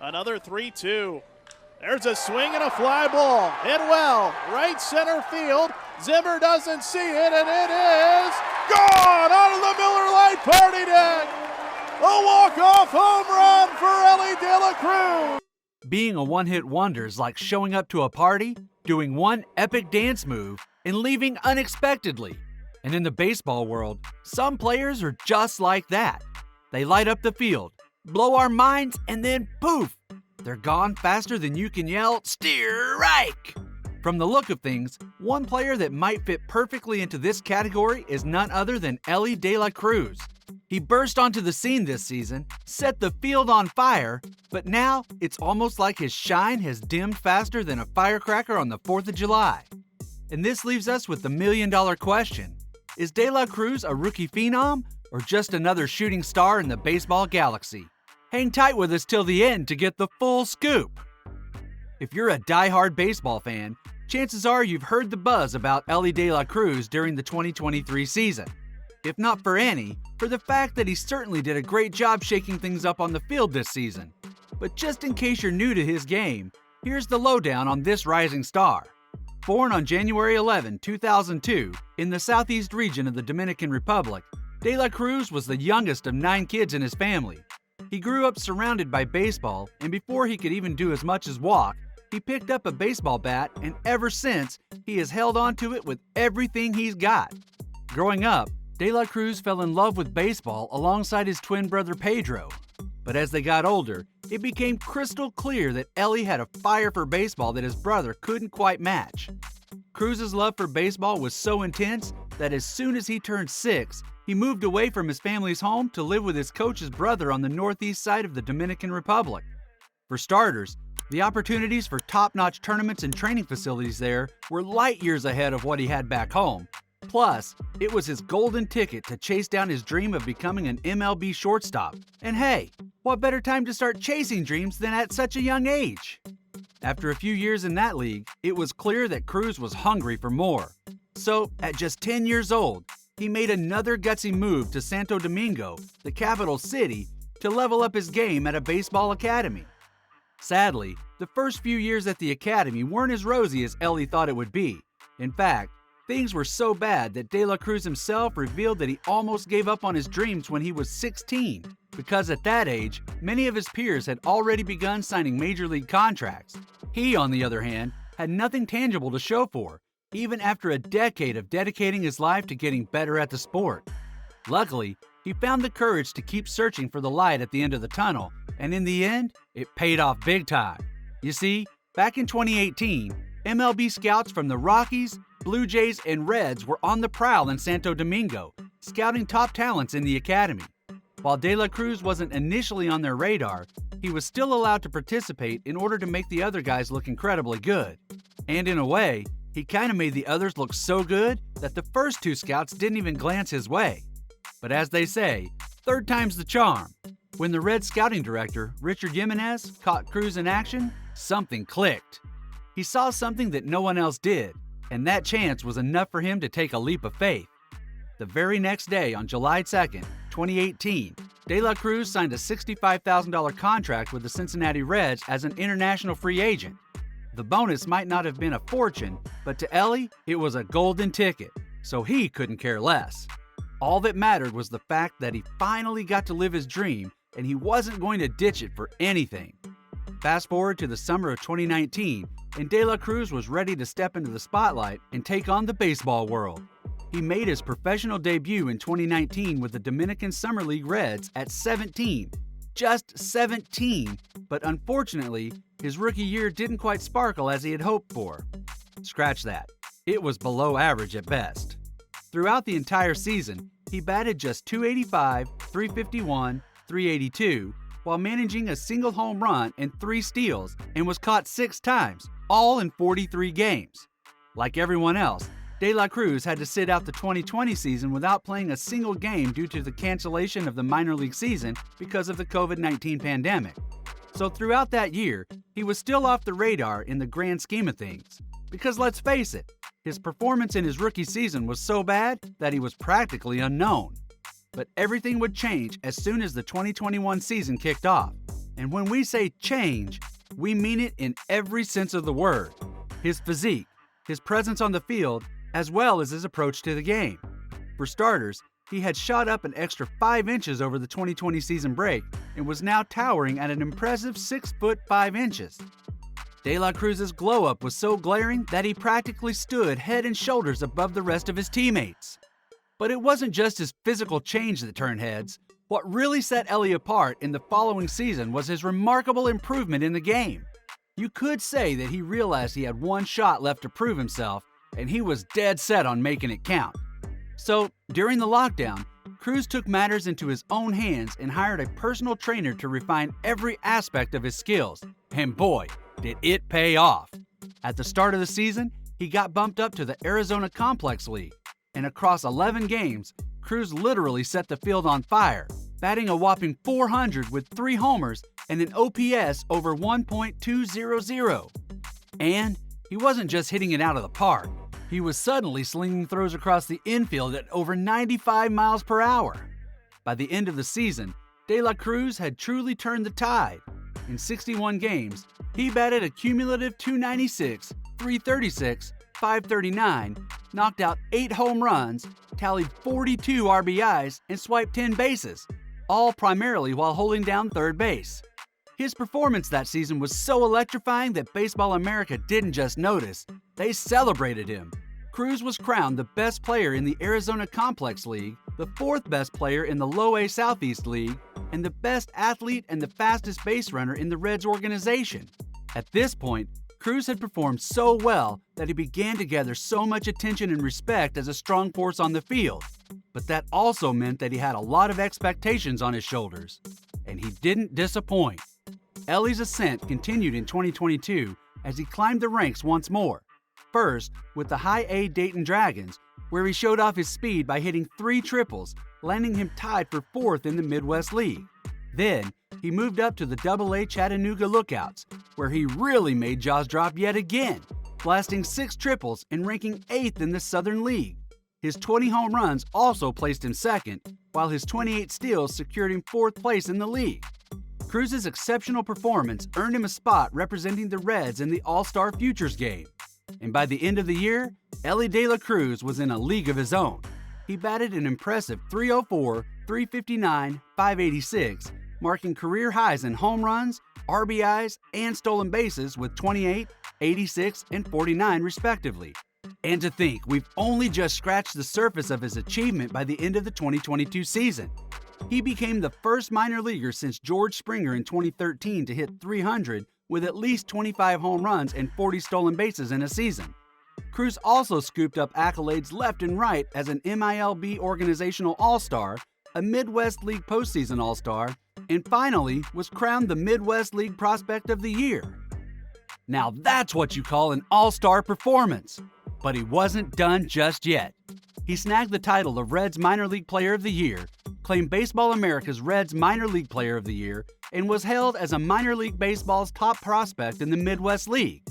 Another 3-2. There's a swing and a fly ball. Hit well. Right center field. Zimmer doesn't see it, and it is gone out of the Miller Lite party deck. A walk-off home run for Elly De La Cruz. Being a one-hit wonder is like showing up to a party, doing one epic dance move, and leaving unexpectedly. And in the baseball world, some players are just like that. They light up the field, blow our minds, and then poof! They're gone faster than you can yell, "Strike!" From the look of things, one player that might fit perfectly into this category is none other than Elly De La Cruz. He burst onto the scene this season, set the field on fire, but now it's almost like his shine has dimmed faster than a firecracker on the 4th of July. And this leaves us with the million-dollar question. Is De La Cruz a rookie phenom or just another shooting star in the baseball galaxy? Hang tight with us till the end to get the full scoop. If you're a die-hard baseball fan, chances are you've heard the buzz about Elly De La Cruz during the 2023 season. If not for any, for the fact that he certainly did a great job shaking things up on the field this season. But just in case you're new to his game, here's the lowdown on this rising star. Born on January 11, 2002, in the southeast region of the Dominican Republic, De La Cruz was the youngest of 9 kids in his family. He grew up surrounded by baseball, and before he could even do as much as walk, he picked up a baseball bat, and ever since, he has held on to it with everything he's got. Growing up, De La Cruz fell in love with baseball alongside his twin brother Pedro. But as they got older, it became crystal clear that Elly had a fire for baseball that his brother couldn't quite match. Cruz's love for baseball was so intense that as soon as he turned 6, he moved away from his family's home to live with his coach's brother on the northeast side of the Dominican Republic. For starters, the opportunities for top-notch tournaments and training facilities there were light years ahead of what he had back home. Plus, it was his golden ticket to chase down his dream of becoming an MLB shortstop. And hey, what better time to start chasing dreams than at such a young age? After a few years in that league, it was clear that Cruz was hungry for more. So, at just 10 years old, he made another gutsy move to Santo Domingo, the capital city, to level up his game at a baseball academy. Sadly, the first few years at the academy weren't as rosy as Elly thought it would be. In fact, things were so bad that De La Cruz himself revealed that he almost gave up on his dreams when he was 16, because at that age, many of his peers had already begun signing major league contracts. He, on the other hand, had nothing tangible to show for, even after a decade of dedicating his life to getting better at the sport. Luckily, he found the courage to keep searching for the light at the end of the tunnel, and in the end, it paid off big time. You see, back in 2018, MLB scouts from the Rockies, Blue Jays, and Reds were on the prowl in Santo Domingo, scouting top talents in the academy. While De La Cruz wasn't initially on their radar, he was still allowed to participate in order to make the other guys look incredibly good. And in a way, he kind of made the others look so good that the first 2 scouts didn't even glance his way. But as they say, third time's the charm. When the Reds scouting director, Richard Jimenez, caught Cruz in action, something clicked. He saw something that no one else did, and that chance was enough for him to take a leap of faith. The very next day, on July 2nd, 2018, De La Cruz signed a $65,000 contract with the Cincinnati Reds as an international free agent. The bonus might not have been a fortune, but to Elly, it was a golden ticket, so he couldn't care less. All that mattered was the fact that he finally got to live his dream, and he wasn't going to ditch it for anything. Fast forward to the summer of 2019, and De La Cruz was ready to step into the spotlight and take on the baseball world. He made his professional debut in 2019 with the Dominican Summer League Reds at 17. Just 17, but unfortunately, his rookie year didn't quite sparkle as he had hoped for. Scratch that. It was below average at best. Throughout the entire season, he batted just .285, .351, .382, while managing a single home run and 3 steals, and was caught 6 times, all in 43 games. Like everyone else, De La Cruz had to sit out the 2020 season without playing a single game due to the cancellation of the minor league season because of the COVID-19 pandemic. So throughout that year, he was still off the radar in the grand scheme of things. Because let's face it, his performance in his rookie season was so bad that he was practically unknown. But everything would change as soon as the 2021 season kicked off. And when we say change, we mean it in every sense of the word. His physique, his presence on the field, as well as his approach to the game. For starters, he had shot up an extra 5 inches over the 2020 season break and was now towering at an impressive 6 foot 5 inches. De La Cruz's glow-up was so glaring that he practically stood head and shoulders above the rest of his teammates. But it wasn't just his physical change that turned heads. What really set Elly apart in the following season was his remarkable improvement in the game. You could say that he realized he had one shot left to prove himself, and he was dead set on making it count. So, during the lockdown, Cruz took matters into his own hands and hired a personal trainer to refine every aspect of his skills. And boy, did it pay off. At the start of the season, he got bumped up to the Arizona Complex League, and across 11 games, Cruz literally set the field on fire, batting a whopping .400 with 3 homers and an OPS over 1.200. And he wasn't just hitting it out of the park. He was suddenly slinging throws across the infield at over 95 miles per hour. By the end of the season, De La Cruz had truly turned the tide. In 61 games, he batted a cumulative .296, .336, .539, knocked out 8 home runs, tallied 42 RBIs, and swiped 10 bases, all primarily while holding down third base. His performance that season was so electrifying that Baseball America didn't just notice, they celebrated him. Cruz was crowned the best player in the Arizona Complex League, the 4th best player in the Low A Southeast League, and the best athlete and the fastest base runner in the Reds organization. At this point, Cruz had performed so well that he began to gather so much attention and respect as a strong force on the field. But that also meant that he had a lot of expectations on his shoulders. And he didn't disappoint. Elly's ascent continued in 2022 as he climbed the ranks once more. First, with the High A Dayton Dragons, where he showed off his speed by hitting 3 triples, landing him tied for 4th in the Midwest League. Then, he moved up to the Double A Chattanooga Lookouts, where he really made jaws drop yet again, blasting 6 triples and ranking 8th in the Southern League. His 20 home runs also placed him 2nd, while his 28 steals secured him 4th place in the league. Cruz's exceptional performance earned him a spot representing the Reds in the All-Star Futures game. And by the end of the year, Elly De La Cruz was in a league of his own. He batted an impressive .304, .359, .586, marking career highs in home runs, RBIs, and stolen bases with 28, 86, and 49 respectively. And to think, we've only just scratched the surface of his achievement by the end of the 2022 season. He became the first minor leaguer since George Springer in 2013 to hit 300 with at least 25 home runs and 40 stolen bases in a season. Cruz also scooped up accolades left and right as an MILB Organizational All-Star, a Midwest League Postseason All-Star, and finally was crowned the Midwest League Prospect of the Year. Now that's what you call an all-star performance. But he wasn't done just yet. He snagged the title of Reds Minor League Player of the Year, claimed Baseball America's Reds Minor League Player of the Year, and was hailed as a Minor League Baseball's top prospect in the Midwest League.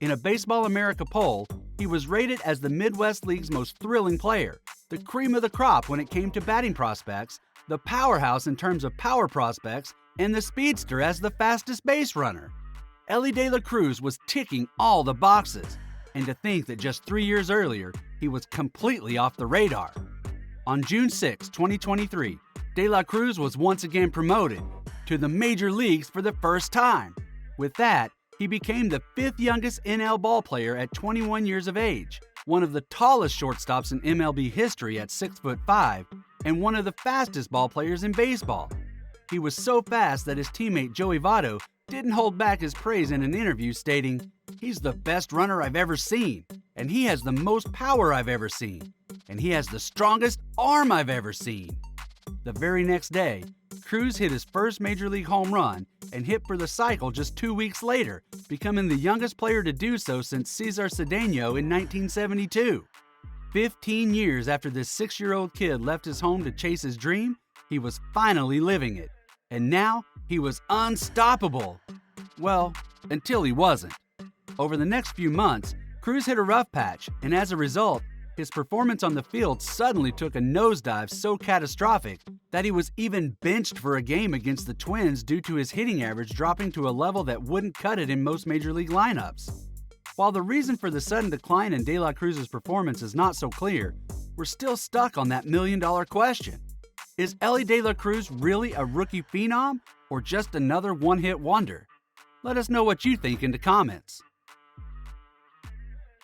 In a Baseball America poll, he was rated as the Midwest League's most thrilling player, the cream of the crop when it came to batting prospects, the powerhouse in terms of power prospects, and the speedster as the fastest base runner. Elly De La Cruz was ticking all the boxes. And to think that just 3 years earlier, he was completely off the radar. On June 6, 2023, De La Cruz was once again promoted to the major leagues for the first time. With that, he became the 5th youngest NL ballplayer at 21 years of age, one of the tallest shortstops in MLB history at 6'5", and one of the fastest ballplayers in baseball. He was so fast that his teammate Joey Votto didn't hold back his praise in an interview, stating, "He's the best runner I've ever seen, and he has the most power I've ever seen, and he has the strongest arm I've ever seen." The very next day, Cruz hit his first Major League home run and hit for the cycle just 2 weeks later, becoming the youngest player to do so since Cesar Cedeno in 1972. 15 years after this 6-year-old kid left his home to chase his dream, he was finally living it. And now, he was unstoppable. Well, until he wasn't. Over the next few months, Cruz hit a rough patch, and as a result, his performance on the field suddenly took a nosedive so catastrophic that he was even benched for a game against the Twins due to his hitting average dropping to a level that wouldn't cut it in most major league lineups. While the reason for the sudden decline in De La Cruz's performance is not so clear, we're still stuck on that million-dollar question. Is Elly De La Cruz really a rookie phenom or just another one-hit wonder? Let us know what you think in the comments.